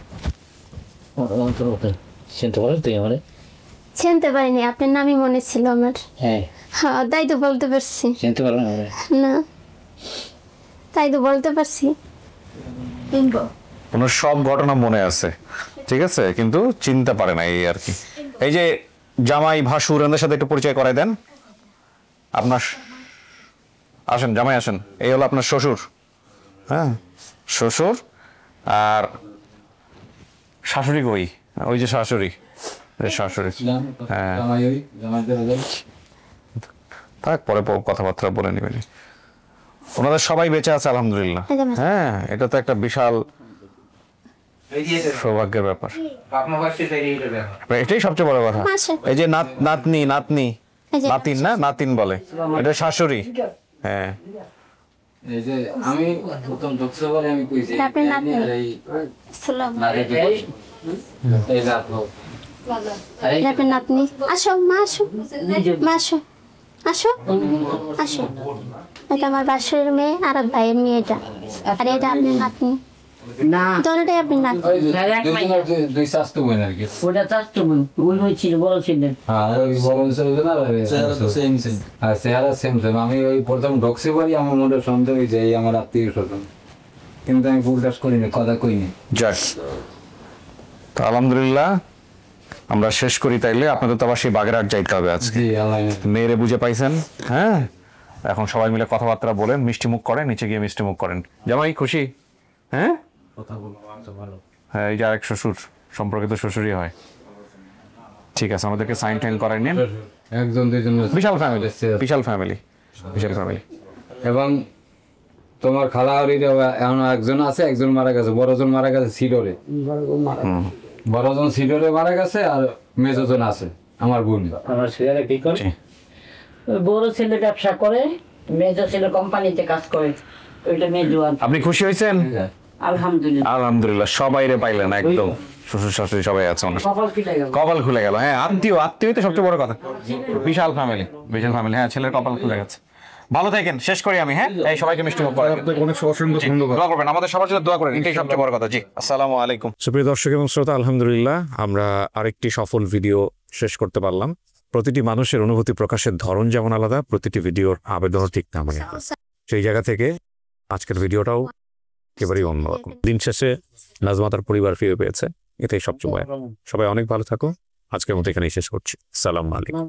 চিনতে পারলে তুই আমার চিনতে পারিনি আপনার নামই মনে ছিল আমার হ্যাঁ হ্যাঁ তাই তো বলতে পারছি চিনতে পারলে না না তাই তো বলতে পারছি ওনার সব ঘটনা মনে আছে, ঠিক আছে, কিন্তু চিনতে পারে না এই আর কি। এই যে জামাই ভাসুর এদের সাথে একটু পরিচয় করাই দেন। আপনার আসেন জামাই আসেন, এই হলো আপনার শ্বশুর। হ্যাঁ শ্বশুর আর শাশুড়ি কই? ওই যে শাশুড়ি, শাশুড়ি। হ্যাঁ থাক পরে কথাবার্তা বলে নেবেন। ওনাদের সবাই বেঁচে আছে আলহামদুলিল্লাহ। হ্যাঁ এটা তো একটা বিশাল সৌভাগ্যের ব্যাপার, এটাই সবচেয়ে বড় কথা। এই যে নাতনি নাতনি নাতিন না নাতিন বলে, এটা শাশুড়ি। হ্যাঁ এই যে আমি প্রথম ঢুকতে বলে আমি কইছি এই দেখো আপনার নাতনি আসো মা আসো মা আসো আসো আসো এটা আমার বাসুরের মেয়ে আর ভাইয়ের মেয়ে এটা আর এটা আপনার নাতনি না দোনোটাই আপনার নাতনি দুই শাস্ত্র বোন আর কি ওটা চাচ্ছ ভুল হয়েছিল বলছিলেন হ্যাঁ ওই বড় ছিল না আর চেহারা সেম সেম আমি ওই প্রথম ঢুকতে পারি আমার মনে সন্দেহ হয়েছে এই আমার আত্মীয় স্বজন, কিন্তু আমি ভুল কাজ করিনি, কথা কইনি। যাক তো আলহামদুলিল্লাহ আমরা শেষ করি তাইলে। আপনাদের তো আবার সেই বাগেরহাট যাইতে হবে আজকে। মেয়েরে বুঝে পাইছেন? হ্যাঁ এখন সবাই মিলে কথাবার্তা বলেন, মিষ্টি মুখ করেন, নিচে গিয়ে মিষ্টি মুখ করেন। জামাই খুশি? হ্যাঁ হ্যাঁ এই যে আরেক শ্বশুর, সম্পর্কিত শ্বশুরই হয়। ঠিক আছে আমাদেরকে সাইন টাইন করাই নেন। একজন দুইজন বিশাল ফ্যামিলি, বিশাল ফ্যামিলি, বিশাল ফ্যামিলি। এবং তোমার খালা এখন একজন আছে, একজন মারা গেছে, বড়জন মারা গেছে সিডরে, বড়জন সিডরে মারা গেছে, আর মেজজন আছে আমার বোন। আমার ছেলে কি করে? বড় ছেলে ব্যবসা করে, মেজো ছেলে কোম্পানিতে কাজ করে। ওইটা মেজো। আপনি খুশি হয়েছেন? আলহামদুলিল্লাহ আলহামদুলিল্লাহ সবাই রে পাইলেন একদম, শ্বশুর শাশুড়ি সবাই আছে। কপাল খুলে গেল। হ্যাঁ আত্মীয় তো সবচেয়ে বড় কথা। বিশাল ফ্যামিলি, বিশাল ফ্যামিলি। হ্যাঁ ছেলের কপাল খুলে গেছে। ভালো থাকেন, শেষ করি আমি। হ্যাঁ এই সবাইকে মিষ্টি মুখ করেন, দোয়া করবেন আমাদের সবার জন্য, দোয়া করেন, এটাই সবচেয়ে বড় কথা। জি আসসালামু আলাইকুম। সুপ্রিয় দর্শক এবং শ্রোতা, আলহামদুলিল্লাহ আমরা আরেকটি সফল ভিডিও শেষ করতে পারলাম। প্রতিটি মানুষের অনুভূতি প্রকাশের ধরন যেমন আলাদা, প্রতিটি ভিডিওর আবেদনও ঠিক তেমন। সেই জায়গা থেকে আজকের ভিডিওটাও একেবারেই অন্যরকম। দিন শেষে নাজমা তার পরিবার ফিরে পেয়েছে, এটাই সবচেয়ে বড়। সবাই অনেক ভালো থাকো। আজকের মতো এখানেই শেষ করছি। আসসালামু আলাইকুম।